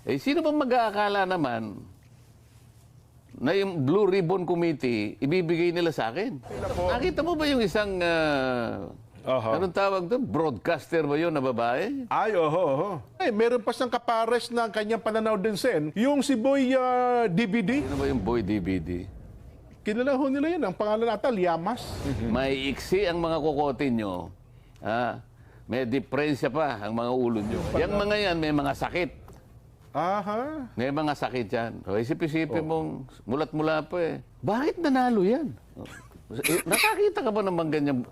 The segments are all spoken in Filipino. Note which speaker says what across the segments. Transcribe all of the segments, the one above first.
Speaker 1: Eh, sino bang mag-aakala naman na yung Blue Ribbon Committee, ibibigay nila sa akin? Nakita mo ba yung isang, anong tawag doon? Broadcaster ba yun na babae?
Speaker 2: Ay, oho. Ay, meron pa siyang kapares ng kanyang pananaw din, Sen. Yung si Boy DVD.
Speaker 1: Ano ba yung Boy DVD?
Speaker 2: Kilala ho nila yan. Ang pangalan nata, Liamas.
Speaker 1: May iksi ang mga kukotin nyo. May diferensya pa ang mga ulo nyo. Yung mga yan, may mga sakit.
Speaker 2: Aha.
Speaker 1: May mga sakit yan. O, isip-isipin mong mulat-mula pa eh. Bakit nanalo yan? Nakakita ka ba naman ganyan?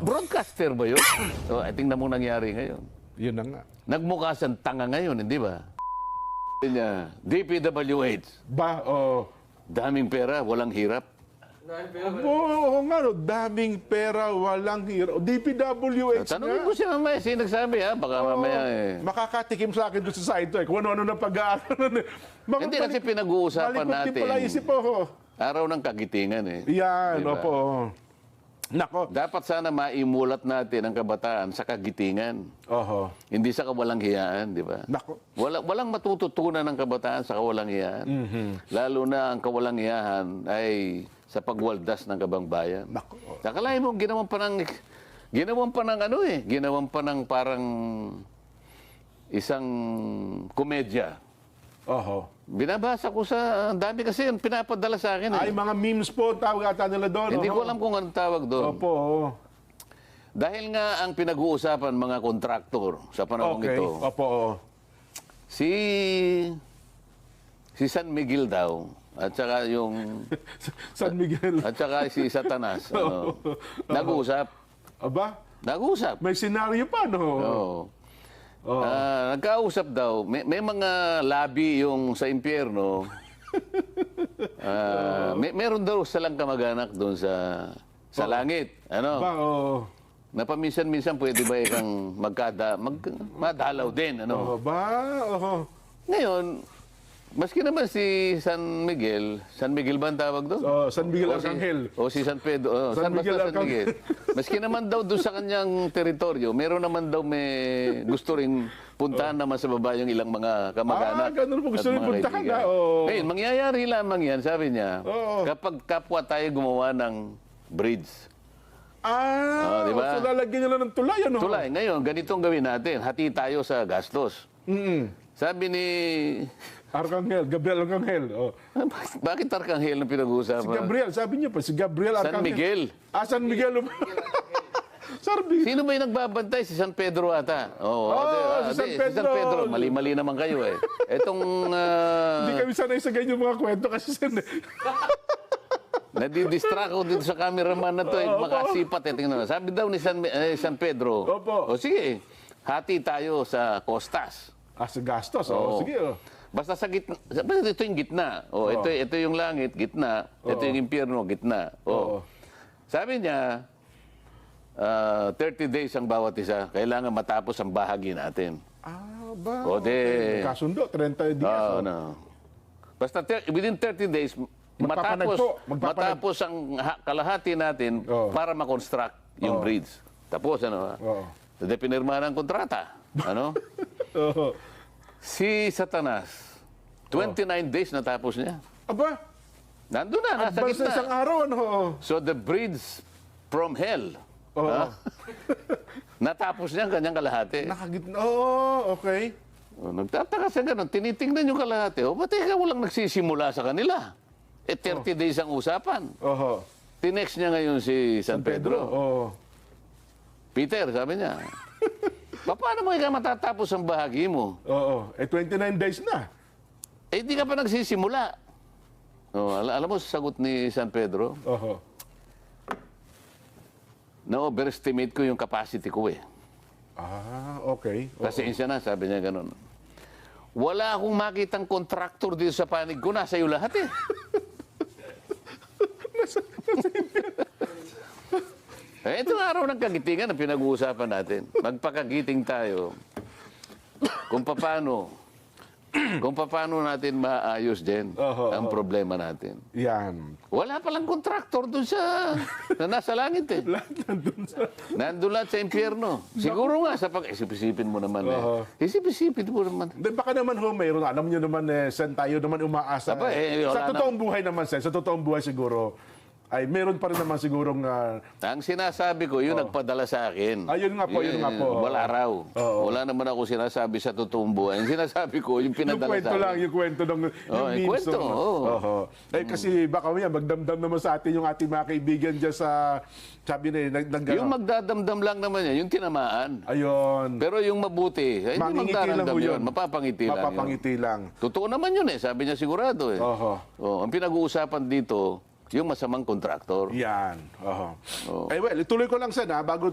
Speaker 1: Broadcaster ba yun? So, I think na mo nangyari ngayon.
Speaker 2: Yun na nga.
Speaker 1: Nagmukha siyang tanga ngayon, hindi ba? DPWH. Daming pera, walang hirap.
Speaker 2: Oo nga, no. Daming pera, walang hero. DPWH
Speaker 1: Tanungin ko siya mamaya, sino nagsabi ha? Baka mamaya eh.
Speaker 2: Makakatikim sa akin doon sa site kung ano-ano na pag-aaral.
Speaker 1: Hindi kasi pinag-uusapan natin.
Speaker 2: Pala isip po.
Speaker 1: Araw ng kagitingan eh.
Speaker 2: Yan,
Speaker 1: Diba?
Speaker 2: opo. Nako.
Speaker 1: Dapat sana maimulat natin ang kabataan sa kagitingan.
Speaker 2: Oho.
Speaker 1: Hindi sa kawalang hiyaan, di ba?
Speaker 2: Nako.
Speaker 1: Walang matututunan ng kabataan sa kawalang hiyaan. Lalo na ang kawalang hiyahan ay sa pagwaldas ng kabangbayan.
Speaker 2: Nako.
Speaker 1: Nakalain mo, ginawan pa ng ano eh, ginawan pa ng parang isang komedya.
Speaker 2: Oho.
Speaker 1: Binabasa ko sa, ang dami kasi yung pinapadala sa akin.
Speaker 2: Ay, mga memes po, tawag ata nila doon.
Speaker 1: Hindi ko alam kung anong tawag doon.
Speaker 2: Opo.
Speaker 1: Dahil nga ang pinag-uusapan mga kontraktor sa panahon
Speaker 2: Okay.
Speaker 1: ito,
Speaker 2: Opo.
Speaker 1: si San Miguel daw, at saka yung,
Speaker 2: San Miguel.
Speaker 1: at saka si Satanas, nag-uusap.
Speaker 2: Aba,
Speaker 1: Nag-uusap.
Speaker 2: may senaryo pa, no?
Speaker 1: Oo. Nagkausap daw, may mga labi yung sa impyerno. Meron daw silang kamag-anak doon sa langit. Ano?
Speaker 2: Ba,
Speaker 1: Na paminsan-minsan pwede ba ikang madalaw din. Ano?
Speaker 2: ba,
Speaker 1: Ngayon, maski naman si San Miguel ba ang tawag doon?
Speaker 2: San Miguel Arcangel.
Speaker 1: O si San Pedro.
Speaker 2: San Miguel
Speaker 1: San
Speaker 2: Arcangel.
Speaker 1: Miguel. Maski naman daw doon sa kanyang teritoryo, meron naman daw may gusto rin puntahan naman sa baba yung ilang mga kamag-anak.
Speaker 2: Ganun po gusto
Speaker 1: at
Speaker 2: rin
Speaker 1: mga
Speaker 2: puntahan,
Speaker 1: kaibigan. Ngayon, mangyayari lamang yan, sabi niya, kapag kapwa tayo gumawa ng bridge. Diba?
Speaker 2: So lalagyan nyo lang ng tulay, ano?
Speaker 1: Tulay, ngayon, ganitong gawin natin. Hati tayo sa gastos. Sabi ni...
Speaker 2: Arcangel, Gabriel Arcangel.
Speaker 1: Bakit Arcangel ang pinag-uusapan?
Speaker 2: Si Gabriel, sabi niyo pa, si Gabriel Arcangel.
Speaker 1: San Miguel.
Speaker 2: San Miguel. Sarbi.
Speaker 1: Sino ba yung nagbabantay? Si San Pedro ata.
Speaker 2: Si San Pedro.
Speaker 1: Si San Pedro. Mali-mali naman kayo eh. Itong...
Speaker 2: Hindi kami sanay sa ganyan mga kwento kasi
Speaker 1: nadidistract ako dito sa cameraman na to. Makasipat eh. Tingnan mo. Sabi daw ni San Pedro.
Speaker 2: Opo.
Speaker 1: O sige, hati tayo sa Costas.
Speaker 2: sa gastos. Sige.
Speaker 1: Basta sa gitna. Basta ito yung gitna. Ito yung langit, gitna. Ito yung impyerno, gitna. Sabi niya, 30 days ang bawat isa. Kailangan matapos ang bahagi natin.
Speaker 2: Ba?
Speaker 1: Okay.
Speaker 2: Kasundo, 30 dias.
Speaker 1: No. Basta within 30 days, matapos ang kalahati natin para makonstruct yung bridge. Tapos, Hindi pinirmahan ang kontrata. Ano? Si Satanas, 29 days natapos niya.
Speaker 2: Aba?
Speaker 1: Nandun na, nasa
Speaker 2: Advance na
Speaker 1: gitna.
Speaker 2: isang araw, ano?
Speaker 1: So the bridge from hell, natapos niya ang kanyang kalahati.
Speaker 2: Nakagitna. Okay.
Speaker 1: Nagtataka siya ganun, tinitingnan yung kalahati. Ba't ikaw walang nagsisimula sa kanila? 30 days ang usapan. Tinext niya ngayon si San Pedro. Peter, sabi niya, paano mo ikaw matatapos ang bahagi mo?
Speaker 2: 29 days na.
Speaker 1: Hindi ka pa nagsisimula. Alam mo, sagot ni San Pedro, na-overestimate ko yung capacity ko eh.
Speaker 2: Okay.
Speaker 1: Pasensya na, sabi niya ganun. Wala akong makitang contractor dito sa panig ko, nasa iyo lahat eh. Ito ang araw ng kagitingan na pinag-uusapan natin. Magpakagiting tayo kung paano kung paano natin maayos din ang problema natin.
Speaker 2: Yan.
Speaker 1: Wala palang kontraktor doon sa na nasa langit eh.
Speaker 2: Lahat nandun sa...
Speaker 1: Nandun lahat sa impyerno. Siguro nga sa isip-isipin mo naman Isip-isipin mo naman.
Speaker 2: Then baka naman mayroon. Alam nyo naman saan tayo naman umaasa.
Speaker 1: Aba,
Speaker 2: sa totoong buhay naman, sa totoong buhay siguro, ay meron pa rin naman sigurong...
Speaker 1: Ang sinasabi ko, yung nagpadala sa akin.
Speaker 2: Yun nga po, yun nga po.
Speaker 1: Wala raw. Wala naman ako sinasabi sa totoong buhay. Ang sinasabi ko, yung pinadala sa akin.
Speaker 2: Yung kwento ng
Speaker 1: yung kwento,
Speaker 2: kasi baka magdamdam naman sa atin yung ating mga kaibigan dyan sa... Sabi na
Speaker 1: yung magdadamdam lang naman yan, yung tinamaan.
Speaker 2: Ayun.
Speaker 1: Pero yung mabuti, hindi magdadamdam yun. Mapapangiti lang
Speaker 2: Mapapangiti lang.
Speaker 1: Totoo naman yun Sabi niya sigurado ang pinag-uusapan dito, yung masamang kontraktor.
Speaker 2: Yan. Ituloy ko lang sana bago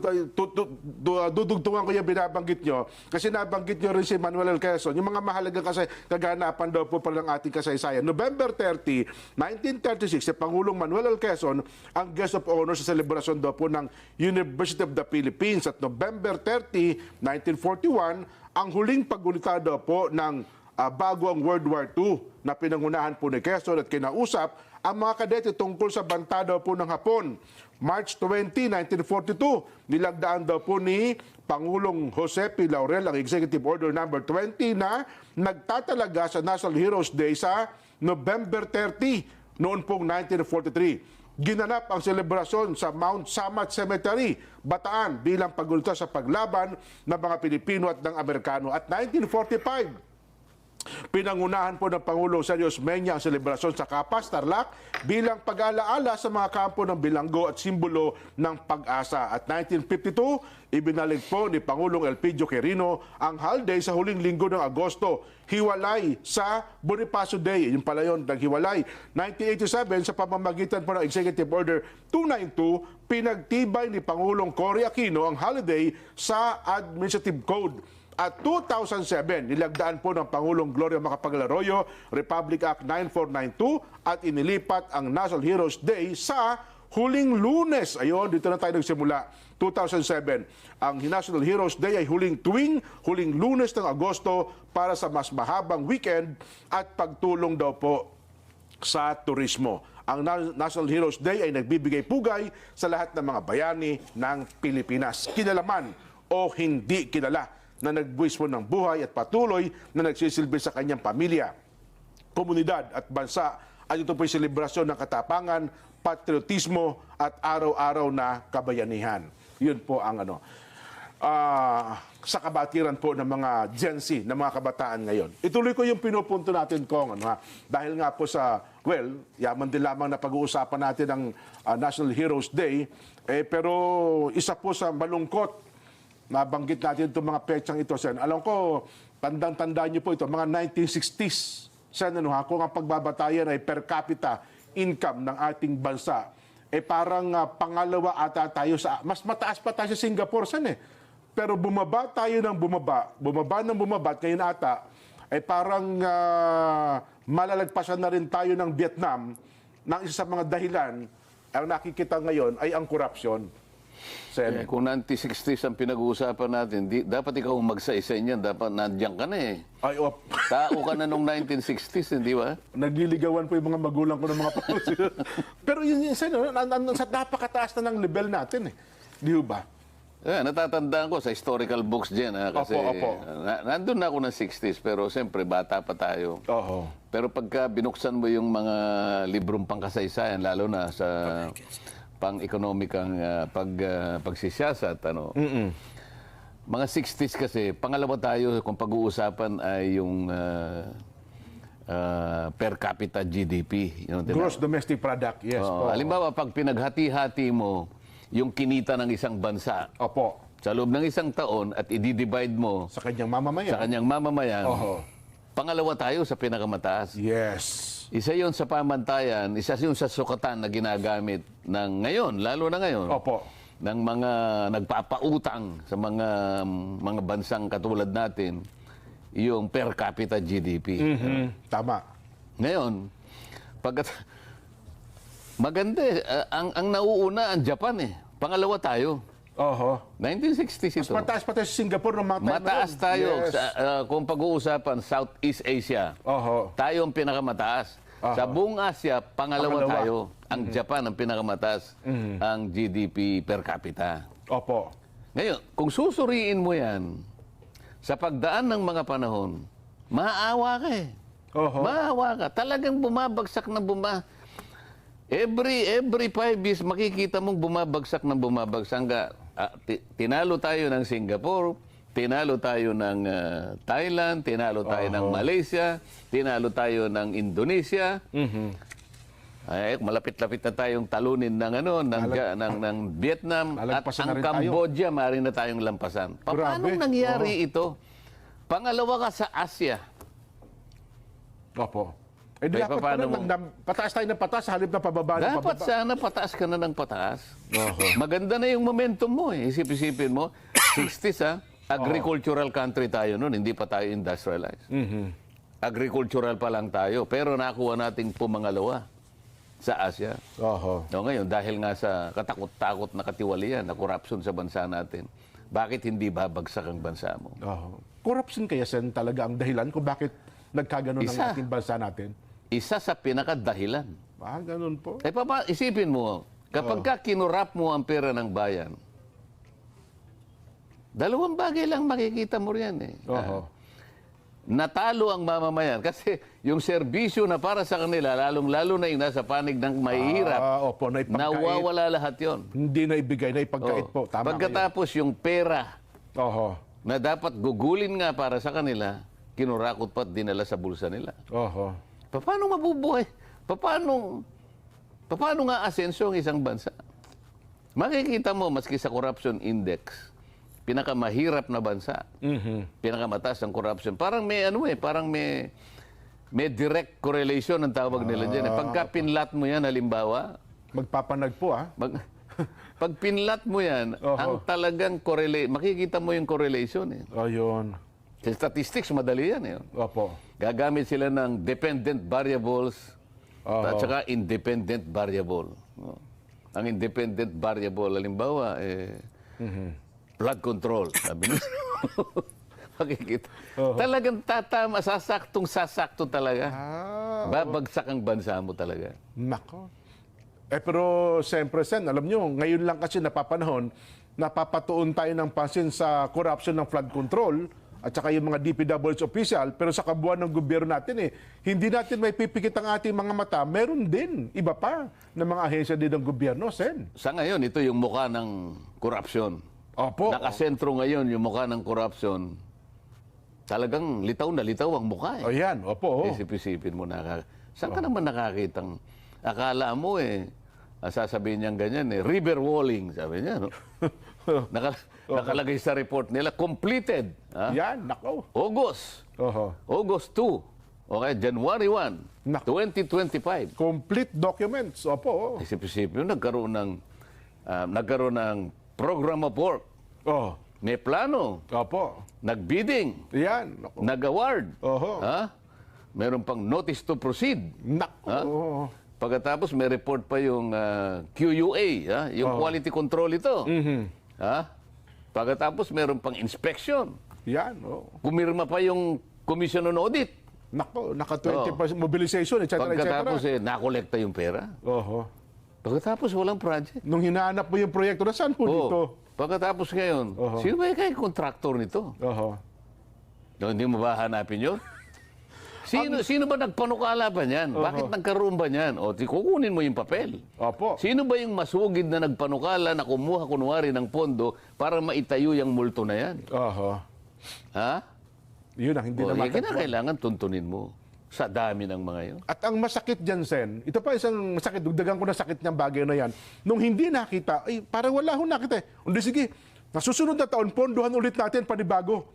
Speaker 2: dudugtungan ko yung binabanggit nyo. Kasi nabanggit nyo rin si Manuel L. Quezon. Yung mga mahalagang kaganapan daw po pala ng ating kasaysayan. November 30, 1936, si Pangulong Manuel L. Quezon ang guest of honor sa selebrasyon daw po ng University of the Philippines. At November 30, 1941, ang huling paggunita daw po ng bago ang World War II na pinangunahan po ni Quezon at kinausap ang mga kadete tungkol sa banta daw po ng Hapon. March 20, 1942, nilagdaan daw po ni Pangulong Jose P. Laurel ang Executive Order No. 20 na nagtatalaga sa National Heroes Day sa November 30 noon pong 1943. Ginanap ang selebrasyon sa Mount Samat Cemetery, Bataan bilang paggunita sa paglaban ng mga Pilipino at ng Amerikano. At 1945, pinangunahan po ng Pangulong Sergio Osmeña ang selebrasyon sa Capas, Tarlac bilang pag-alaala sa mga kampo ng bilanggo at simbolo ng pag-asa. At 1952, ibinalik po ni Pangulong Elpidio Quirino ang holiday sa huling linggo ng Agosto, hiwalay sa Bonifacio Day. Yung pala yun, naghiwalay. 1987, sa pamamagitan po ng Executive Order 292, pinagtibay ni Pangulong Cory Aquino ang holiday sa Administrative Code. At 2007, nilagdaan po ng Pangulong Gloria Macapagal Arroyo, Republic Act 9492 at inilipat ang National Heroes Day sa huling Lunes. Ayun, dito na tayo nagsimula. 2007. Ang National Heroes Day ay huling Lunes ng Agosto para sa mas mahabang weekend at pagtulong daw po sa turismo. Ang National Heroes Day ay nagbibigay pugay sa lahat ng mga bayani ng Pilipinas. Kinalaman o hindi kilala na nagbuwis po ng buhay at patuloy na nagsisilbi sa kanyang pamilya, komunidad at bansa. At ito po yung selebrasyon ng katapangan, patriotismo at araw-araw na kabayanihan. Yun po ang sa kabatiran po ng mga Gen Z, ng mga kabataan ngayon. Ituloy ko yung pinupunto natin, Kong, dahil nga po sa, yaman din lamang na pag-uusapan natin ang National Heroes Day, pero isa po sa malungkot, nabanggit natin itong mga petsang ito, Sen. Alam ko, tandang-tandaan niyo po ito, mga 1960s, Sen, kung ang pagbabatayan ay per capita income ng ating bansa, parang pangalawa ata tayo sa, mas mataas pa tayo sa Singapore, Sen, Pero bumaba tayo ng bumaba, at ngayon ata, parang malalagpasan na rin tayo ng Vietnam, ng isa sa mga dahilan, ang nakikita ngayon ay ang korupsyon.
Speaker 1: Kung 1960s ang pinag-uusapan natin, dapat ikaw magsa-isa niyan, dapat nandiyan ka na Tao ka na nung 1960s, hindi ba?
Speaker 2: Nagliligawan po yung mga magulang ko ng mga pausi. Pero yun, sa napakataas na ng level natin Di ba?
Speaker 1: Natatandaan ko sa historical books dyan. Kasi
Speaker 2: Opo.
Speaker 1: Nandun na ako ng 60s, pero siyempre bata pa tayo. Pero pagka binuksan mo yung mga librong pangkasaysayan, lalo na sa pang-ekonomikang pagsisiyasat, mga 60s kasi, pangalawa tayo kung pag-uusapan ay yung per capita GDP.
Speaker 2: Gross Domestic Product, yes po.
Speaker 1: Halimbawa, pag pinaghati-hati mo yung kinita ng isang bansa sa loob ng isang taon at i-divide mo
Speaker 2: sa kanyang
Speaker 1: mamamayan, pangalawa tayo sa pinakamataas.
Speaker 2: Yes.
Speaker 1: Isa yun sa pamantayan, isa yun sa sukatan na ginagamit ng ngayon, lalo na ngayon, ng mga nagpapautang sa mga bansang katulad natin, yung per capita GDP.
Speaker 2: Tama.
Speaker 1: Ngayon, maganda ang nauuna ang Japan Pangalawa tayo.
Speaker 2: Oho.
Speaker 1: 1960s ito.
Speaker 2: Mataas pa tayo sa Singapore ng mga time na
Speaker 1: Mataas
Speaker 2: yun.
Speaker 1: tayo.
Speaker 2: Yes.
Speaker 1: Kung pag-uusapan, Southeast Asia,
Speaker 2: Oho.
Speaker 1: tayo ang pinakamataas. Sa buong Asia, pangalawa tayo. Ang Japan ang pinakamataas ang GDP per capita.
Speaker 2: Opo.
Speaker 1: Ngayon, kung susuriin mo yan, sa pagdaan ng mga panahon, maawa ka eh.
Speaker 2: Oho.
Speaker 1: Maawa ka. Talagang bumabagsak na Every 5 years, makikita mong bumabagsak na bumabagsak. Tinalo tayo ng Singapore, tinalo tayo ng Thailand, tinalo tayo ng Malaysia, tinalo tayo ng Indonesia. Ay, malapit-lapit na tayong talunin ng ng Vietnam at
Speaker 2: Lalagpasan na
Speaker 1: ang
Speaker 2: rin tayo.
Speaker 1: Cambodia, maaari na tayong lampasan. Paano
Speaker 2: Grabe.
Speaker 1: nangyari ito? Pangalawa ka sa Asia.
Speaker 2: Opo. Eh, di
Speaker 1: Ay,
Speaker 2: dapat
Speaker 1: paano
Speaker 2: pataas tayo ng pataas, halip na pababa ng
Speaker 1: Dapat
Speaker 2: pababa.
Speaker 1: sana pataas ka na ng pataas. Maganda na yung momentum mo eh. Isip-isipin mo, 60s agricultural country tayo noon, hindi pa tayo industrialized. Agricultural pa lang tayo, pero nakuha nating pumangalawa sa Asia.
Speaker 2: Oho.
Speaker 1: No, ngayon, dahil nga sa katakot-takot na katiwalian, na corruption sa bansa natin, bakit hindi babagsak ang bansa mo?
Speaker 2: Oho. Corruption kaya, Sen, talaga ang dahilan kung bakit nagkaganon ang
Speaker 1: Isa.
Speaker 2: ating bansa natin?
Speaker 1: Isa sa pinakadahilan.
Speaker 2: Ganun po.
Speaker 1: Eh, isipin mo, kapag ka kinurap mo ang pera ng bayan, dalawang bagay lang makikita mo riyan eh.
Speaker 2: Oho.
Speaker 1: Natalo ang mamamayan kasi yung serbisyo na para sa kanila, lalong-lalo na yung nasa panig ng mahihirap,
Speaker 2: Opo, na ipagkait.
Speaker 1: nawawala lahat yon.
Speaker 2: Hindi na ibigay, na ipagkait po. Tama kayo.
Speaker 1: Pagkatapos yung pera
Speaker 2: Oho.
Speaker 1: na dapat gugulin nga para sa kanila, kinurakot pa at dinala sa bulsa nila.
Speaker 2: Oho.
Speaker 1: Paano mabubuhay? Paano nga asenso ang isang bansa? Makikita mo, maski sa corruption index, pinakamahirap na bansa, pinakamataas ang corruption. Parang may direct correlation ang tawag nila dyan. Pagka pinlat mo yan, halimbawa,
Speaker 2: Magpapanag po,
Speaker 1: pag pinlat mo yan, ang talagang makikita mo yung correlation. Eh.
Speaker 2: Ayun.
Speaker 1: Sa statistics, madali yan. Eh.
Speaker 2: Opo.
Speaker 1: Gagamit sila ng dependent variables at saka independent variable. No? Ang independent variable, halimbawa, flood control. Sabi nila. Makikita. Talagang tatama, sasakto talaga. Babagsak ang bansa mo talaga.
Speaker 2: Nako. Pero siyempre, Sen, alam nyo, ngayon lang kasi napapanahon, napapatuon tayo ng pansin sa corruption ng flood control at saka yung mga DPWH official, pero sa kabuuan ng gobyerno natin hindi natin may pipikit ang ating mga mata. Meron din, iba pa, ng mga ahensya din ng gobyerno, Sen.
Speaker 1: Sa ngayon, ito yung mukha ng corruption.
Speaker 2: Opo.
Speaker 1: Nakasentro ngayon yung mukha ng corruption. Talagang litaw na litaw ang mukha.
Speaker 2: O yan, opo.
Speaker 1: Isip-isipin mo saan ka naman nakakitang, akala mo sasabihin niyang ganyan river walling, sabi niya, no? Nakalagay sa report nila, completed.
Speaker 2: Yan, nako.
Speaker 1: August.
Speaker 2: Oho.
Speaker 1: August 2. Okay, January 1,
Speaker 2: Nako.
Speaker 1: 2025.
Speaker 2: Complete documents, opo.
Speaker 1: Isip-isipin mo, nagkaroon ng program of work.
Speaker 2: Oh.
Speaker 1: May plano.
Speaker 2: Opo.
Speaker 1: Nagbidding.
Speaker 2: Yan, nako.
Speaker 1: Nag-award.
Speaker 2: Oho.
Speaker 1: Meron pang notice to proceed.
Speaker 2: Nako.
Speaker 1: Pagkatapos may report pa yung QUA, yung quality control ito. Pagkatapos meron pang inspection.
Speaker 2: Yan,
Speaker 1: Pumirma pa yung Commission on Audit.
Speaker 2: Nako, naka 20% mobilization, etc.
Speaker 1: Pagkatapos nakolekta yung pera.
Speaker 2: Oho.
Speaker 1: Pagkatapos walang project.
Speaker 2: Nung hinahanap mo yung proyekto, nasaan po dito?
Speaker 1: Pagkatapos ngayon, sino ba yung kontraktor nito?
Speaker 2: Oho.
Speaker 1: Hindi mo ba hanapin yun? Sino ba nagpanukala ba niyan? Bakit nagkaroon ba niyan? Kukunin mo yung papel.
Speaker 2: Opo.
Speaker 1: Sino ba yung masugid na nagpanukala na kumuha kunwari ng pondo para maitayo yung multo na yan?
Speaker 2: Oho.
Speaker 1: Ha?
Speaker 2: Yun ang hindi na matagpuan.
Speaker 1: Kailangan tuntunin mo sa dami ng mga yun.
Speaker 2: At ang masakit dyan, Sen, ito pa isang masakit, dugdagan ko na sakit niyang bagay na yan. Nung hindi nakita, parang wala akong nakita. Hindi, sige, nasusunod na taon, pondohan ulit natin panibago.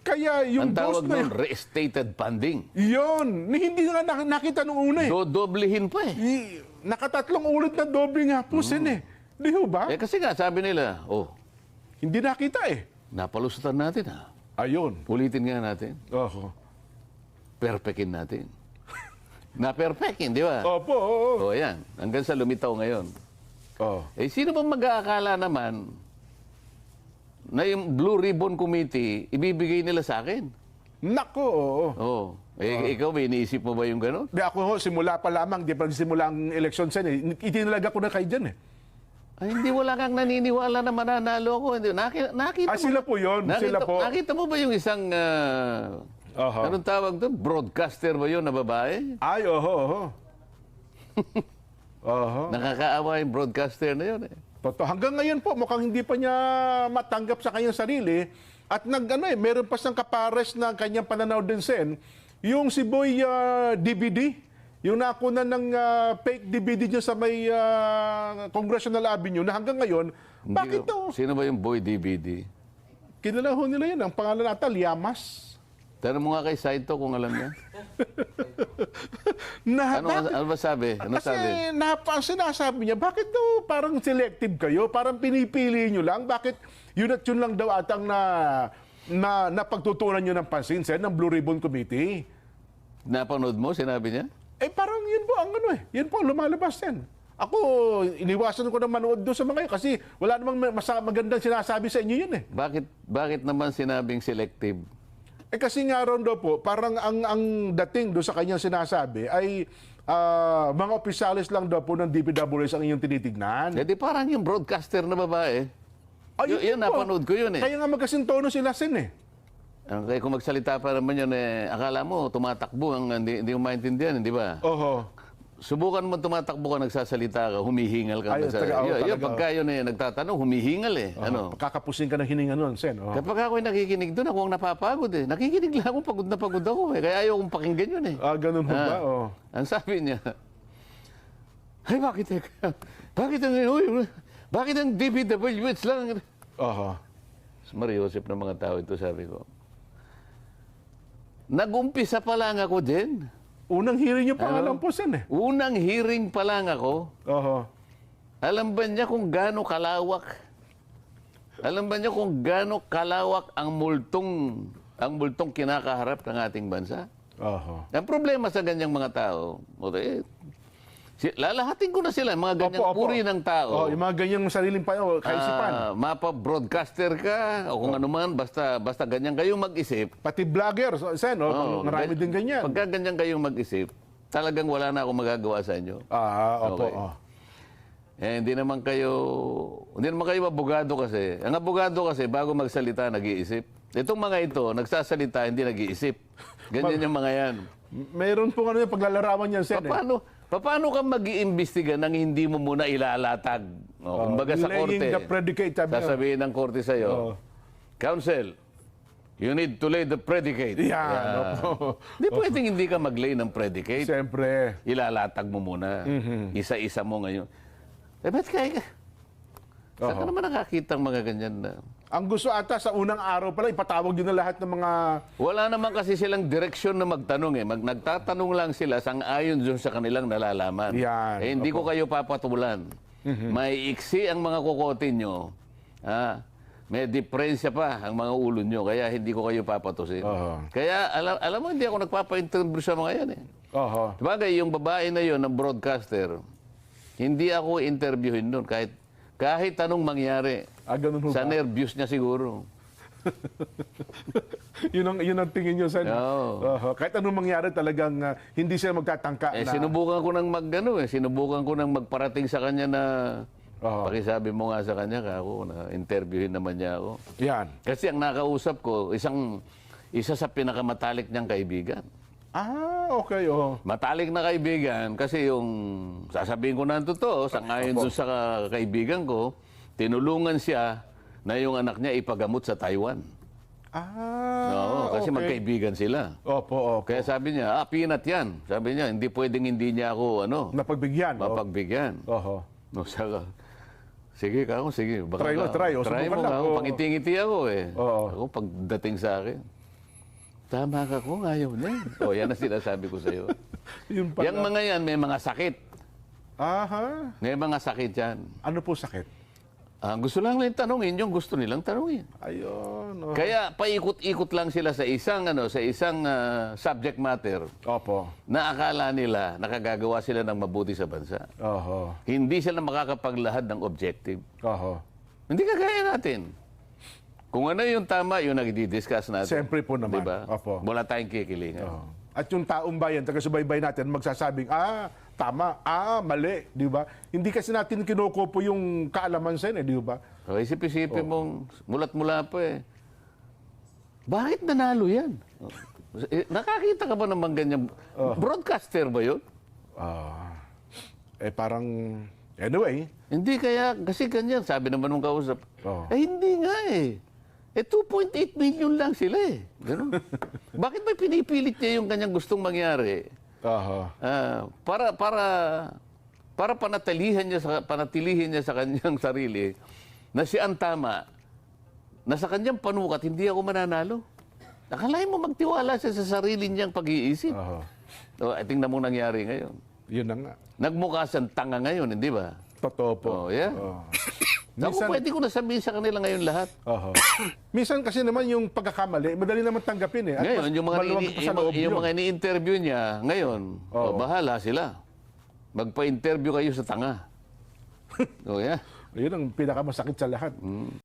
Speaker 2: Kaya yung
Speaker 1: Ang tawag
Speaker 2: ghost na
Speaker 1: nun, restated funding.
Speaker 2: yun, hindi na nakita nung una
Speaker 1: Dodoblihin pa
Speaker 2: Nakatatlong ulit na doble nga po, Sen Di ho ba?
Speaker 1: kasi nga, sabi nila,
Speaker 2: Hindi nakita
Speaker 1: napalusutan natin
Speaker 2: Ayun.
Speaker 1: Ulitin nga natin.
Speaker 2: Oho.
Speaker 1: Perfectin natin. Na-perfectin, di ba?
Speaker 2: Opo.
Speaker 1: Yan. Hanggang sa lumitaw ngayon.
Speaker 2: Oh.
Speaker 1: Eh, sino bang mag-aakala naman na yung Blue Ribbon Committee, ibibigay nila sa akin?
Speaker 2: Nako, oo.
Speaker 1: Oh. Eh, ikaw ba, iniisip mo ba yung gano'n?
Speaker 2: Di ako ho, simula pa lamang, di pa simula ang election sen eh. Itinalaga ko na kayo dyan eh.
Speaker 1: Ay, hindi, wala kang naniniwala na mananalo ako. Hindi, nakita mo,
Speaker 2: Sila po yun. Sila po.
Speaker 1: nakita mo ba yung isang, anong tawag doon? Broadcaster ba yun na babae?
Speaker 2: Ay, oho. Oho.
Speaker 1: Nakakaawa yung broadcaster na yun eh.
Speaker 2: Totoo. Hanggang ngayon po, mukhang hindi pa niya matanggap sa kanyang sarili. At meron pa siyang kapares na kanyang pananaw din sen. Yung si Boy DVD, yung nakuna ng fake DVD niya sa may Congressional Avenue na hanggang ngayon, bakit daw?
Speaker 1: Sino ba yung Boy DVD?
Speaker 2: Kilala ho nila yan. Ang pangalan nata, Liamas.
Speaker 1: Tanong mo nga kay Saito kung alam niya. Ano ba sabi? Ano
Speaker 2: Kasi
Speaker 1: sabi?
Speaker 2: sinasabi niya, bakit daw parang selective kayo? Parang pinipili nyo lang? Bakit yun at yun lang daw atang na pagtutunan nyo ng pansin, sen, ng Blue Ribbon Committee?
Speaker 1: Napanood mo, sinabi niya?
Speaker 2: Eh parang yun po ang yun po ang lumalabas sen. Ako, iniwasan ko na manood doon sa mga yun kasi wala namang magandang sinasabi sa inyo yun eh.
Speaker 1: Bakit naman sinabing selective?
Speaker 2: Eh kasi nga ron daw po, parang ang dating doon sa kanyang sinasabi ay mga opisyalis lang daw po ng DPWH ang inyong tinitignan.
Speaker 1: Eh di parang yung broadcaster na babae. Yun, napanood ko yun eh.
Speaker 2: Kaya nga magkasintono sila sen eh.
Speaker 1: Kaya kung magsalita pa naman yun eh, akala mo tumatakbo, hindi mo maintindihan, di ba?
Speaker 2: Oho.
Speaker 1: Subukan mo tumatakbo ka, nagsasalita ka, humihingal ka.
Speaker 2: Ay,
Speaker 1: Pagka yun eh, nagtatanong, humihingal eh. Ano?
Speaker 2: Kakapusing ka ng hininga nun, sen.
Speaker 1: Kapag ako'y nakikinig doon, ako ang napapagod eh. Nakikinig lang ako, pagod na pagod ako eh. Kaya ayaw kong pakinggan yun eh.
Speaker 2: Ganun ho ba?
Speaker 1: Ang sabi niya, ay bakit ang DPWH lang?
Speaker 2: Oho.
Speaker 1: Mariusip ng mga tao ito, sabi ko. Nag-umpisa pa lang ako din.
Speaker 2: Unang hearing niyo pa nga lang po, sen eh.
Speaker 1: Unang hearing pa lang ako.
Speaker 2: Oho.
Speaker 1: Alam ba niya kung gaano kalawak? Alam ba niya kung gaano kalawak ang multong kinakaharap ng ating bansa?
Speaker 2: Oho.
Speaker 1: Ang problema sa ganyang mga tao, lalahatin ko na sila, mga ganyang uri ng tao.
Speaker 2: Yung mga ganyang sariling kaisipan.
Speaker 1: Mapa-broadcaster ka, o kung ano man, basta ganyan kayong mag-isip.
Speaker 2: Pati vlogger, sen, marami din ganyan.
Speaker 1: Pagka ganyan kayong mag-isip, talagang wala na akong magagawa sa inyo.
Speaker 2: Opo.
Speaker 1: Okay. Hindi naman kayo abogado kasi. Ang abogado kasi, bago magsalita, nag-iisip. Itong mga ito, nagsasalita, hindi nag-iisip. Ganyan yung mga yan.
Speaker 2: Mayroon po paglalarawan niyan, sen.
Speaker 1: Paano ka mag-iimbestiga nang hindi mo muna ilalatag? Kumbaga sa korte,
Speaker 2: Laying the predicate,
Speaker 1: sasabihin ng korte sa'yo, Counsel, you need to lay the predicate.
Speaker 2: Yan.
Speaker 1: Hindi pwedeng hindi ka mag-lay ng predicate.
Speaker 2: Siyempre.
Speaker 1: Ilalatag mo muna. Isa-isa mo ngayon. Ba't kaya ka? Saan ka naman nakakita ang mga ganyan na?
Speaker 2: Ang gusto ata sa unang araw pala, ipatawag yun na lahat ng mga...
Speaker 1: Wala naman kasi silang direksyon na magtanong eh. Nagtatanong lang sila sang-ayon dun sa kanilang nalalaman.
Speaker 2: Yan.
Speaker 1: Hindi ko kayo papatulan. May iksi ang mga kukotin nyo. May diferensya pa ang mga ulo nyo. Kaya hindi ko kayo papatusin. Kaya alam mo, hindi ako nagpapa-interview sa mga yan eh. Sabagay, yung babae na yun, ng broadcaster, hindi ako interviewin nun kahit anong mangyari.
Speaker 2: Ganun ho
Speaker 1: Sa
Speaker 2: ba?
Speaker 1: nervyos niya siguro.
Speaker 2: yun ang tingin nyo, sen.
Speaker 1: Oo.
Speaker 2: Kahit anong mangyari talagang hindi sila magtatangka na...
Speaker 1: Sinubukan ko nang sinubukan ko nang magparating sa kanya na pakisabi mo nga sa kanya ako na interviewin naman niya ako.
Speaker 2: Yan.
Speaker 1: Kasi ang nakausap ko, isa sa pinakamatalik niyang kaibigan.
Speaker 2: Okay.
Speaker 1: Matalik na kaibigan kasi yung sasabihin ko na ang totoo, sangayon doon sa kaibigan ko, tinulungan siya na yung anak niya ipagamot sa Taiwan. Oo, kasi magkaibigan sila.
Speaker 2: Opo.
Speaker 1: Kaya sabi niya, peanut yan. Sabi niya, hindi pwedeng hindi niya ako,
Speaker 2: Napagbigyan.
Speaker 1: mapagbigyan.
Speaker 2: Oho.
Speaker 1: Sige kako, sige. Baka
Speaker 2: Try.
Speaker 1: Try mo
Speaker 2: Subukan lang.
Speaker 1: ako. Pangiti-ngiti ako eh.
Speaker 2: Oo.
Speaker 1: Ako pagdating sa akin. Tama ka kung ayaw na eh. Yan ang sinasabi ko sa'yo.
Speaker 2: Yun pala.
Speaker 1: Yang mga yan, may mga sakit.
Speaker 2: Aha.
Speaker 1: May mga sakit yan.
Speaker 2: Ano po sakit?
Speaker 1: Gusto lang nilang tanungin yung gusto nilang tanungin.
Speaker 2: Ayun.
Speaker 1: Kaya paikot-ikot lang sila sa isang subject matter
Speaker 2: Opo.
Speaker 1: na akala nila nakagagawa sila ng mabuti sa bansa.
Speaker 2: Oho.
Speaker 1: Hindi sila makakapaglahad ng objective.
Speaker 2: Oho.
Speaker 1: Hindi kagaya natin. Kung ano yung tama, yung nagdi-discuss natin.
Speaker 2: Siyempre po naman.
Speaker 1: Diba?
Speaker 2: Opo.
Speaker 1: Wala tayong kikilingan.
Speaker 2: Oho. At yung taong bayan, taga-subaybay natin, magsasabing, tama, mali, di ba? Hindi kasi natin kinukupo yung kaalamansan, di ba?
Speaker 1: So, isip-isipin mong mulat-mula pa eh. Bakit nanalo yan? Nakakita ka ba naman ganyan? Broadcaster ba yun?
Speaker 2: Parang, anyway.
Speaker 1: Hindi kaya, kasi ganyan, sabi naman nung kausap. Hindi nga eh. 2.8 million lang sila eh. Ganun. Bakit may pinipilit niya yung kanyang gustong mangyari? Para panatilihin niya sa kanyang sarili na si ang tama, na sa kanyang panukat, hindi ako mananalo. Akalain mo magtiwala siya sa sarili niyang pag-iisip. Tingnan mo nangyari ngayon.
Speaker 2: Yun na nga.
Speaker 1: Nagmukha siyang tanga ngayon, hindi ba?
Speaker 2: Totoo po.
Speaker 1: Yeah. Minsan, pwede ko na sabihin sa kanila ngayon lahat.
Speaker 2: Minsan kasi naman yung pagkakamali, madali naman tanggapin eh. At
Speaker 1: ngayon, yung mga ini-interview niya, ngayon, bahala sila. Magpa-interview kayo sa tanga. Yeah.
Speaker 2: Yun ang pinakamasakit sa lahat.